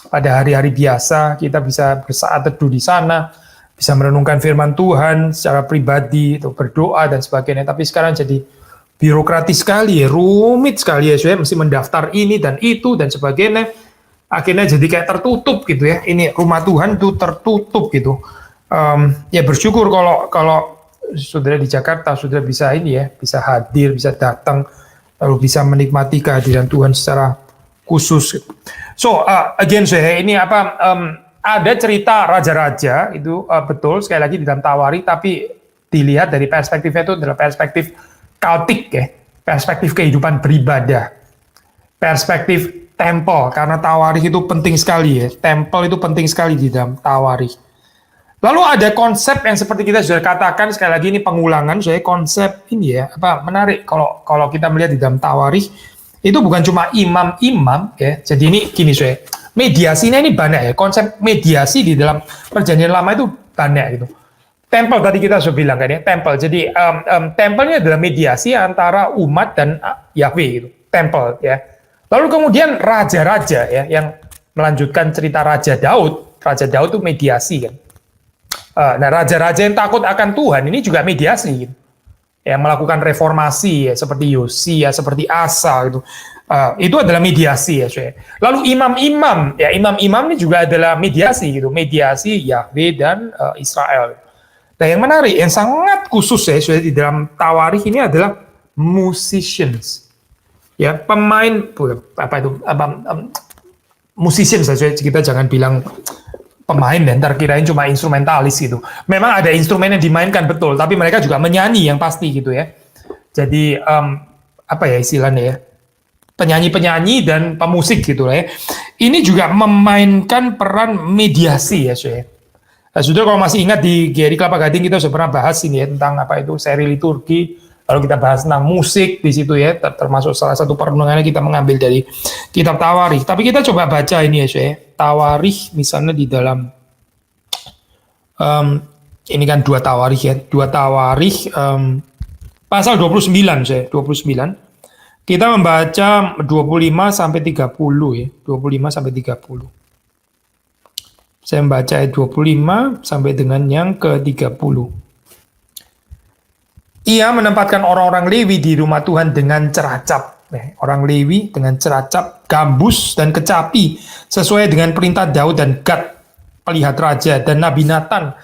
Speaker 1: Pada hari-hari biasa kita bisa bersaat teduh di sana, bisa merenungkan firman Tuhan secara pribadi, itu berdoa dan sebagainya. Tapi sekarang jadi birokratis sekali ya, rumit sekali ya, mesti mendaftar ini dan itu dan sebagainya. Akhirnya jadi kayak tertutup gitu ya. Ini rumah Tuhan itu tertutup gitu. Ya bersyukur kalau saudara di Jakarta sudah bisa ini ya, bisa hadir, bisa datang, lalu bisa menikmati kehadiran Tuhan secara khusus. So again ini ada cerita raja-raja itu betul sekali lagi di dalam Tawari, tapi dilihat dari perspektifnya itu adalah perspektif kultik ya, perspektif kehidupan beribadah, perspektif tempel karena Tawari itu penting sekali ya, tempel itu penting sekali di dalam Tawari. Lalu ada konsep yang seperti kita sudah katakan sekali lagi ini pengulangan, konsep ini ya menarik kalau kita melihat di dalam Tawari. Itu bukan cuma imam-imam ya. Jadi ini gini mediasinya ini banyak ya. Konsep mediasi di dalam Perjanjian Lama itu banyak gitu. Tempel tadi kita sudah bilang kan ya, tempel. Jadi tempelnya adalah mediasi antara umat dan Yahweh gitu. Tempel ya. Lalu kemudian raja-raja ya yang melanjutkan cerita Raja Daud. Raja Daud itu mediasi kan. Nah, raja-raja yang takut akan Tuhan ini juga mediasi gitu. Yang melakukan reformasi ya, seperti Yosia, seperti Asa gitu. Itu adalah mediasi ya, Lalu imam-imam ini juga adalah mediasi gitu, mediasi Yahweh dan Israel. Nah, yang menarik, yang sangat khusus ya, di dalam Tawarikh ini adalah musicians. Ya, pemain musicians saja, kita jangan bilang pemain dan terkirain cuma instrumentalis gitu. Memang ada instrumen yang dimainkan betul, tapi mereka juga menyanyi yang pasti gitu ya. Jadi istilahnya ya, penyanyi-penyanyi dan pemusik gitu lah ya. Ini juga memainkan peran mediasi ya, sudah kalau masih ingat di GRI Kelapa Gading kita sudah pernah bahas ini ya tentang seri liturgi. Lalu kita bahas tentang musik di situ ya, termasuk salah satu perenungannya kita mengambil dari kitab Tawarikh. Tapi kita coba baca ini ya, Tawarikh misalnya di dalam ini kan 2 Tawarikh ya, 2 Tawarikh pasal 29 29. Kita membaca 25 sampai 30 ya, 25 sampai 30. Saya membaca ayat 25 sampai dengan yang ke-30. Ia menempatkan orang-orang Lewi di rumah Tuhan dengan ceracap. Orang Lewi dengan ceracap, gambus, dan kecapi sesuai dengan perintah Daud dan Gad, pelihat raja, dan Nabi Nathan.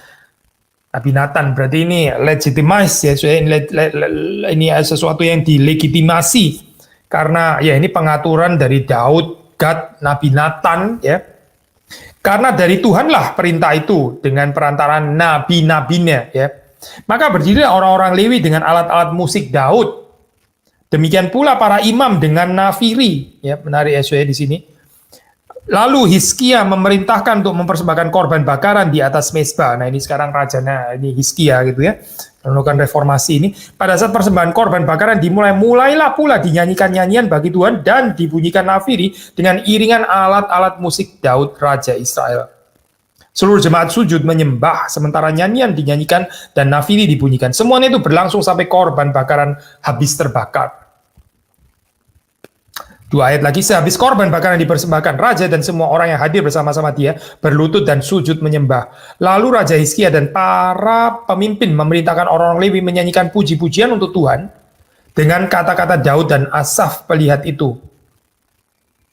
Speaker 1: Nabi Nathan berarti ini legitimize ya, ini sesuatu yang dilegitimasi karena ya ini pengaturan dari Daud, Gad, Nabi Nathan ya. Karena dari Tuhanlah perintah itu dengan perantaraan nabi-nabinya ya. Maka berdiri orang-orang Lewi dengan alat-alat musik Daud. Demikian pula para imam dengan nafiri. Ya, menarik ya di sini. Lalu Hizkia memerintahkan untuk mempersembahkan korban bakaran di atas mezbah. Nah, ini sekarang rajanya ini Hizkia gitu ya. Menunjukkan reformasi ini, pada saat persembahan korban bakaran mulailah pula dinyanyikan nyanyian bagi Tuhan dan dibunyikan nafiri dengan iringan alat-alat musik Daud Raja Israel. Seluruh jemaat sujud menyembah sementara nyanyian dinyanyikan dan nafiri dibunyikan. Semuanya itu berlangsung sampai korban bakaran habis terbakar. 2 ayat lagi, sehabis korban bakaran dipersembahkan, raja dan semua orang yang hadir bersama-sama dia berlutut dan sujud menyembah. Lalu Raja Hizkia dan para pemimpin memerintahkan orang-orang Lewi menyanyikan puji-pujian untuk Tuhan dengan kata-kata Daud dan Asaf pelihat itu.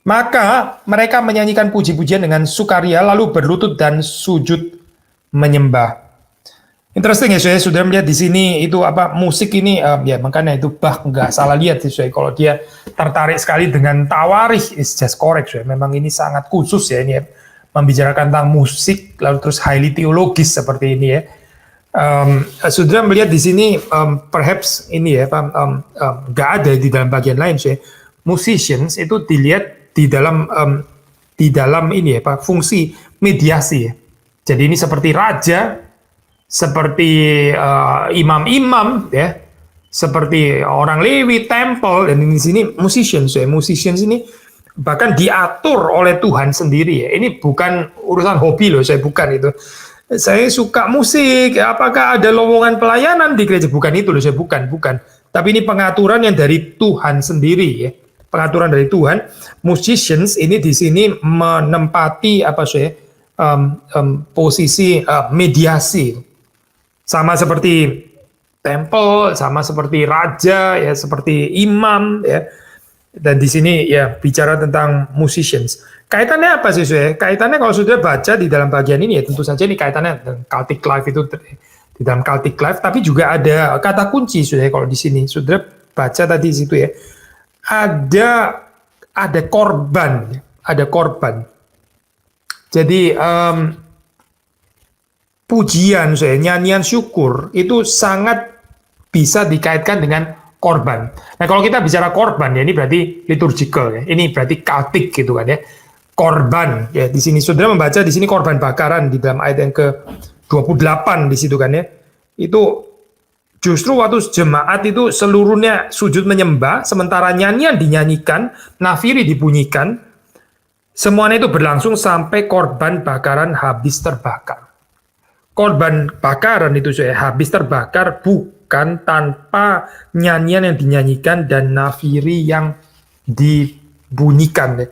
Speaker 1: Maka mereka menyanyikan puji-pujian dengan sukaria lalu berlutut dan sujud menyembah. Interesting ya, saya sudah melihat di sini itu apa musik ini ya makanya itu nggak salah lihat sih saya kalau dia tertarik sekali dengan tawarikh is just correct saya. Memang ini sangat khusus ya ini ya, membicarakan tentang musik lalu terus highly teologis seperti ini ya. Sudah melihat di sini perhaps ini ya nggak ada di dalam bagian lain saya. Musicians itu dilihat di dalam ini ya fungsi mediasi ya. Jadi ini seperti raja, seperti imam-imam ya, seperti orang Lewi, temple, dan di sini musicians ya. Musicians ini bahkan diatur oleh Tuhan sendiri ya. Ini bukan urusan hobi loh, saya bukan itu. Saya suka musik, apakah ada lowongan pelayanan di gereja? Bukan itu loh, saya bukan. Tapi ini pengaturan yang dari Tuhan sendiri ya. Pengaturan dari Tuhan. Musicians ini di sini menempati posisi mediasi. Sama seperti temple, sama seperti raja, ya seperti imam, ya. Dan di sini ya bicara tentang musicians. Kaitannya apa sih, Saudara? Kaitannya kalau sudah baca di dalam bagian ini ya tentu saja ini kaitannya dengan cultic life itu di dalam cultic life, tapi juga ada kata kunci, Saudara, kalau di sini. Saudara baca tadi di situ ya. Ada korban, ada korban. Jadi pujian, nyanyian syukur itu sangat bisa dikaitkan dengan korban. Nah kalau kita bicara korban ya ini berarti liturgical ya, ini berarti cultic gitu kan ya. Korban ya di sini saudara membaca di sini korban bakaran di dalam ayat yang ke-28 di situ kan ya. Itu justru waktu jemaat itu seluruhnya sujud menyembah sementara nyanyian dinyanyikan, nafiri dibunyikan, semuanya itu berlangsung sampai korban bakaran habis terbakar. Korban bakaran itu habis terbakar bukan tanpa nyanyian yang dinyanyikan dan nafiri yang dibunyikan.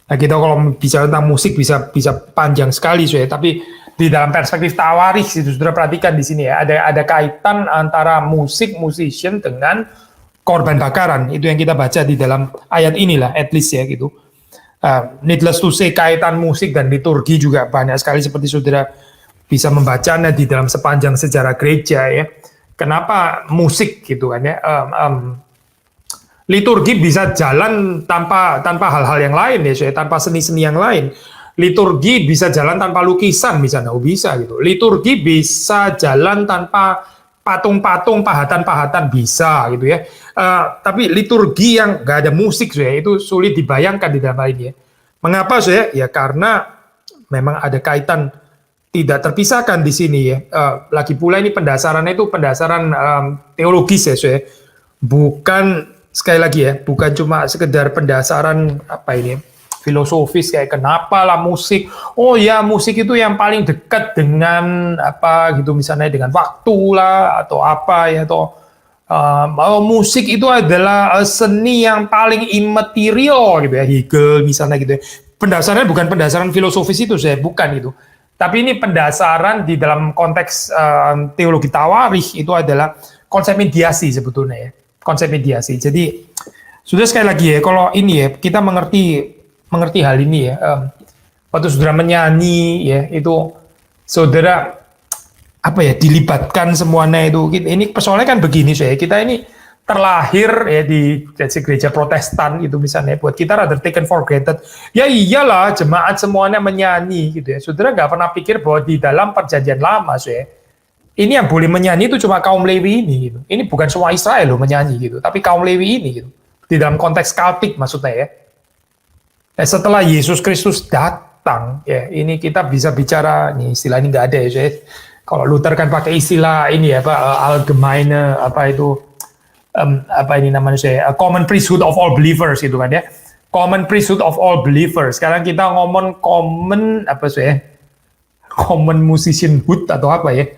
Speaker 1: Nah kita kalau bicara tentang musik bisa panjang sekali tapi di dalam perspektif tawarikh itu sudah perhatikan di sini ya ada kaitan antara musician dengan korban bakaran itu yang kita baca di dalam ayat inilah at least ya gitu. Needless to say kaitan musik dan liturgi juga banyak sekali seperti saudara bisa membacanya di dalam sepanjang sejarah gereja ya. Kenapa musik gitu kan ya? Liturgi bisa jalan tanpa hal-hal yang lain ya, tanpa seni-seni yang lain. Liturgi bisa jalan tanpa lukisan misalnya, bisa gitu. Liturgi bisa jalan tanpa patung-patung, pahatan-pahatan bisa gitu ya. Tapi liturgi yang nggak ada musik itu sulit dibayangkan di dalam hal ini ya. Mengapa ya karena memang ada kaitan tidak terpisahkan di sini ya. Lagi pula ini pendasarannya itu pendasaran teologis ya. Bukan sekali lagi ya, bukan cuma sekedar pendasaran filosofis kayak kenapa lah musik. Oh ya musik itu yang paling dekat dengan gitu misalnya dengan waktu lah atau apa ya atau musik itu adalah seni yang paling immaterial gitu ya. Hegel misalnya gitu ya. Pendasarannya bukan pendasaran filosofis itu bukan itu. Tapi ini pendasaran di dalam konteks teologi tawarikh itu adalah konsep mediasi sebetulnya ya. Konsep mediasi. Jadi sudah sekali lagi ya kalau ini ya kita mengerti hal ini ya. Waktu saudara menyanyi ya itu saudara dilibatkan semuanya itu. Ini persoalannya kan begini kita ini terlahir ya di gereja Protestan itu misalnya buat kita rather taken for granted ya iyalah jemaat semuanya menyanyi gitu ya. Saudara nggak pernah pikir bahwa di dalam perjanjian lama ini yang boleh menyanyi itu cuma kaum Lewi ini gitu. Ini bukan semua Israel loh menyanyi gitu tapi kaum Lewi ini gitu di dalam konteks cultic maksudnya ya. Setelah Yesus Kristus datang ya ini kita bisa bicara nih istilah ini nggak ada ya Kalau Luther kan pakai istilah ini ya, allgemeine apa ini namanya saya, common priesthood of all believers gitu kan ya. Common priesthood of all believers. Sekarang kita ngomong common common musicianhood atau apa ya?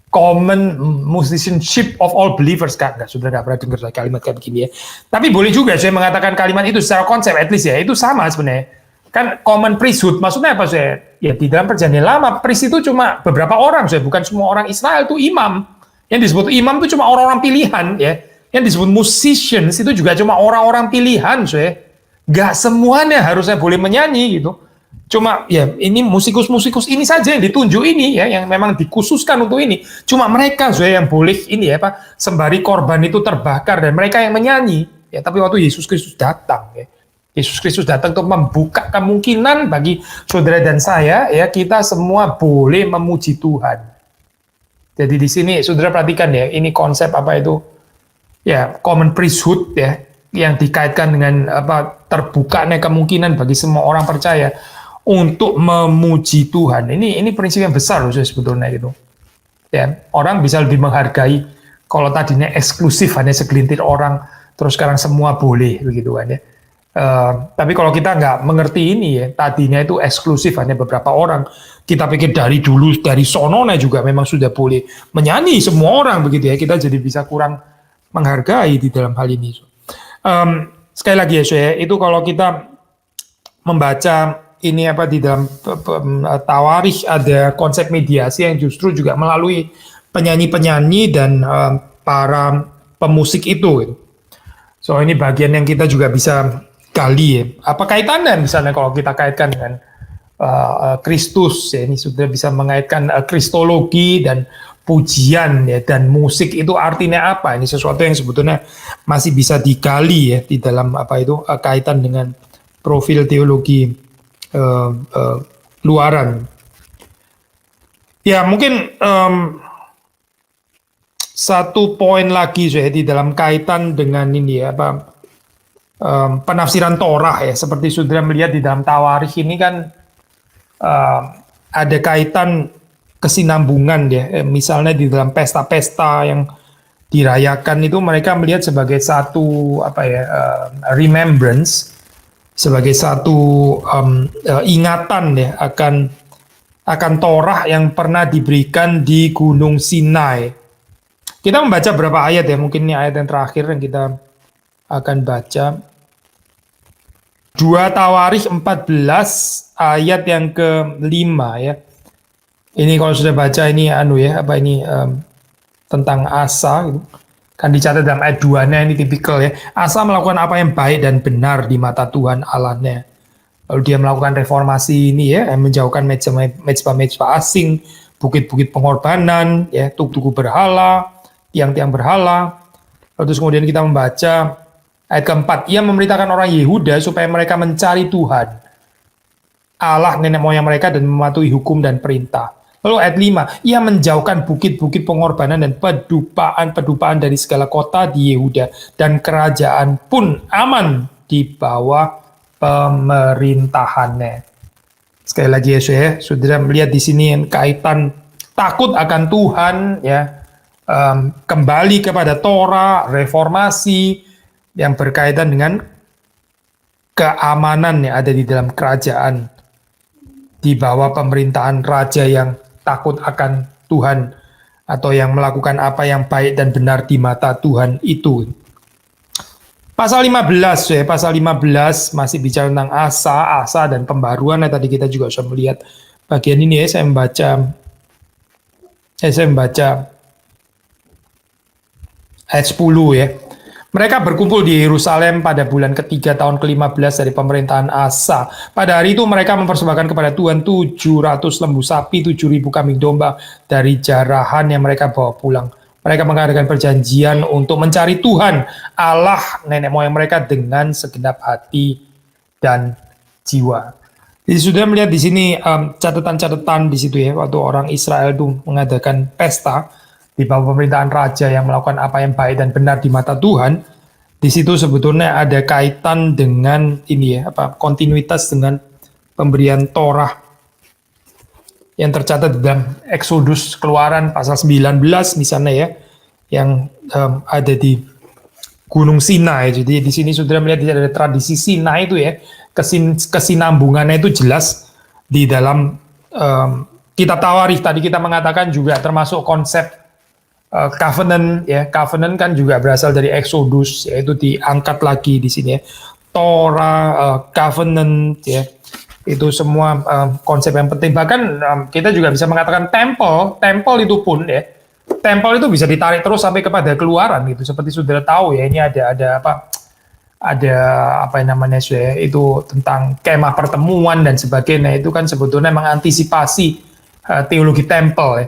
Speaker 1: Common musicianship of all believers kan. Sudah nggak pernah dengar kalimat kayak gini ya. Tapi boleh juga saya mengatakan kalimat itu secara konsep, at least ya, itu sama sebenarnya. Kan common priesthood, maksudnya apa saya? Ya di dalam perjanjian lama, priest itu cuma beberapa orang, saya bukan semua orang Israel itu imam. Yang disebut imam itu cuma orang-orang pilihan ya. Yang disebut musicians itu juga cuma orang-orang pilihan, saya. Gak semuanya harusnya boleh menyanyi gitu. Cuma ya ini musikus-musikus ini saja yang ditunjuk ini ya, yang memang dikhususkan untuk ini. Cuma mereka saya yang boleh ini ya sembari korban itu terbakar dan mereka yang menyanyi. Ya tapi waktu Yesus Kristus datang ya. Yesus Kristus datang untuk membuka kemungkinan bagi saudara dan saya ya, kita semua boleh memuji Tuhan. Jadi di sini saudara perhatikan ya, ini konsep apa itu ya, common priesthood ya, yang dikaitkan dengan terbukanya kemungkinan bagi semua orang percaya untuk memuji Tuhan. Ini prinsip yang besar loh sebetulnya gitu. Ya, orang bisa lebih menghargai kalau tadinya eksklusif hanya segelintir orang, terus sekarang semua boleh begitu kan ya. Tapi kalau kita nggak mengerti ini ya, tadinya itu eksklusif hanya beberapa orang, kita pikir dari dulu dari sonona juga memang sudah boleh menyanyi semua orang begitu ya, kita jadi bisa kurang menghargai di dalam hal ini. Sekali lagi ya saya, itu kalau kita membaca ini di dalam Tawarikh ada konsep mediasi yang justru juga melalui penyanyi-penyanyi dan para pemusik itu gitu. So ini bagian yang kita juga bisa gali ya. Apa kaitannya misalnya kalau kita kaitkan dengan Kristus ya, ini sudah bisa mengaitkan kristologi dan pujian ya, dan musik itu artinya apa? Ini sesuatu yang sebetulnya masih bisa digali ya di dalam kaitan dengan profil teologi luaran. Ya mungkin satu poin lagi saya di dalam kaitan dengan ini ya, penafsiran Torah ya, seperti saudara melihat di dalam Tawarikh ini kan ada kaitan kesinambungan ya, misalnya di dalam pesta-pesta yang dirayakan itu mereka melihat sebagai satu remembrance, sebagai satu ingatan ya akan Torah yang pernah diberikan di Gunung Sinai. Kita membaca beberapa ayat ya, mungkin ini ayat yang terakhir yang kita akan baca. 2 Tawarikh 14 ayat yang ke-5 ya. Ini kalau sudah baca ini tentang Asa gitu. Kan dicatat dalam ayat 2-nya, ini tipikal ya. Asa melakukan apa yang baik dan benar di mata Tuhan Allahnya. Lalu dia melakukan reformasi ini ya, menjauhkan mezbah asing, bukit-bukit pengorbanan, ya, tugu-tugu berhala, tiang-tiang berhala. Lalu terus kemudian kita membaca ayat keempat, ia memberitakan orang Yehuda supaya mereka mencari Tuhan, Allah nenek moyang mereka dan mematuhi hukum dan perintah. Lalu ayat 5, ia menjauhkan bukit-bukit pengorbanan dan pedupaan dari segala kota di Yehuda, dan kerajaan pun aman di bawah pemerintahannya. Sekali lagi ya, saudara melihat di sini kaitan takut akan Tuhan, ya, kembali kepada Torah, reformasi yang berkaitan dengan keamanan yang ada di dalam kerajaan di bawah pemerintahan raja yang takut akan Tuhan atau yang melakukan apa yang baik dan benar di mata Tuhan itu. Pasal 15 ya, pasal 15 masih bicara tentang Asa dan pembaruan. Tadi kita juga sudah melihat bagian ini ya, saya membaca ayat 10 ya. Mereka berkumpul di Yerusalem pada bulan ketiga tahun ke-15 dari pemerintahan Asa. Pada hari itu mereka mempersembahkan kepada Tuhan 700 lembu sapi, 7.000 kambing domba dari jarahan yang mereka bawa pulang. Mereka mengadakan perjanjian untuk mencari Tuhan, Allah nenek moyang mereka dengan segenap hati dan jiwa. Jadi sudah melihat di sini catatan-catatan di situ ya, waktu orang Israel itu mengadakan pesta di bawah pemerintahan raja yang melakukan apa yang baik dan benar di mata Tuhan. Di situ sebetulnya ada kaitan dengan ini ya, kontinuitas dengan pemberian Torah yang tercatat di dalam Exodus Keluaran pasal 19 di sana ya, yang ada di Gunung Sinai. Jadi di sini saudara melihat ada tradisi Sinai itu ya, kesinambungannya itu jelas di dalam kitab Tawarikh. Tadi kita mengatakan juga termasuk konsep covenant ya. Covenant kan juga berasal dari Exodus, yaitu diangkat lagi di sini ya. Torah, covenant ya. Itu semua konsep yang penting. Bahkan kita juga bisa mengatakan temple itu pun ya. Temple itu bisa ditarik terus sampai kepada Keluaran gitu. Seperti saudara tahu ya, ini ada apa yang namanya itu tentang kemah pertemuan dan sebagainya. Itu kan sebetulnya mengantisipasi teologi temple ya.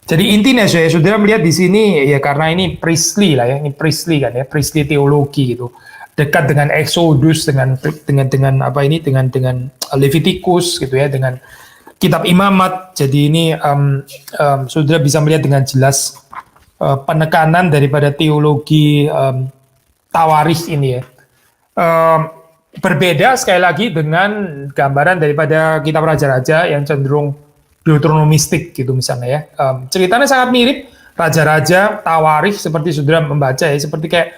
Speaker 1: Jadi intinya saudara melihat di sini ya, karena ini priestly lah ya, ini priestly kan ya, priestly teologi gitu, dekat dengan Exodus, dengan apa ini, dengan Leviticus gitu ya, dengan kitab Imamat. Jadi ini saudara bisa melihat dengan jelas penekanan daripada teologi Tawarikh ini ya. Berbeda sekali lagi dengan gambaran daripada kitab Raja-Raja yang cenderung deuteronomistik gitu misalnya ya. Ceritanya sangat mirip, Raja-Raja, Tawarikh, seperti saudara membaca ya, seperti kayak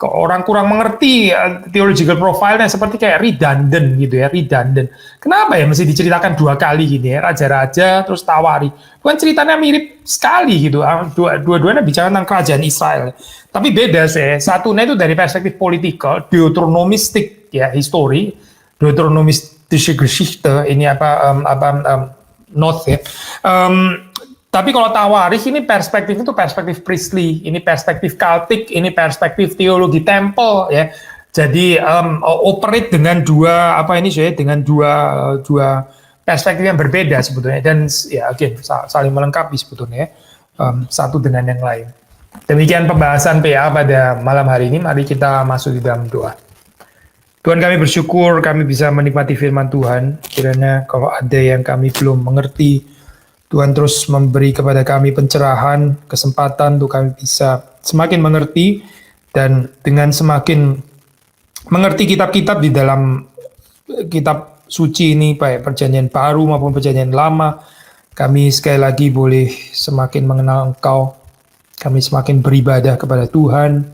Speaker 1: orang kurang mengerti theological profile-nya, seperti kayak redundant gitu ya, redundant. Kenapa ya mesti diceritakan dua kali gini ya, Raja-Raja terus Tawarikh? Bukan ceritanya mirip sekali gitu, dua-duanya bicara tentang kerajaan Israel. Tapi beda satunya itu dari perspektif politikal, deuteronomistik ya, histori, deuteronomistische Geschichte, ini North ya. Tapi kalau Tawarikh ini perspektif itu perspektif priestly, ini perspektif Keltik, ini perspektif teologi temple ya. Jadi operate dengan dengan dua perspektif yang berbeda sebetulnya, dan ya again saling melengkapi sebetulnya ya, satu dengan yang lain. Demikian pembahasan PA pada malam hari ini. Mari kita masuk di dalam doa. Tuhan, kami bersyukur kami bisa menikmati firman Tuhan. Kiranya kalau ada yang kami belum mengerti, Tuhan terus memberi kepada kami pencerahan, kesempatan untuk kami bisa semakin mengerti, dan dengan semakin mengerti kitab-kitab di dalam kitab suci ini, baik perjanjian baru maupun perjanjian lama, kami sekali lagi boleh semakin mengenal Engkau, kami semakin beribadah kepada Tuhan,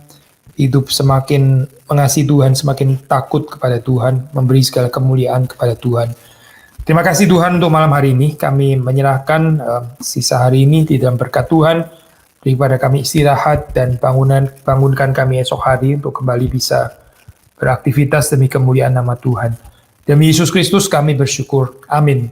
Speaker 1: hidup semakin mengasihi Tuhan, semakin takut kepada Tuhan, memberi segala kemuliaan kepada Tuhan. Terima kasih Tuhan untuk malam hari ini. Kami menyerahkan sisa hari ini di dalam berkat Tuhan. Daripada kami istirahat dan bangunkan kami esok hari untuk kembali bisa beraktivitas demi kemuliaan nama Tuhan. Demi Yesus Kristus kami bersyukur. Amin.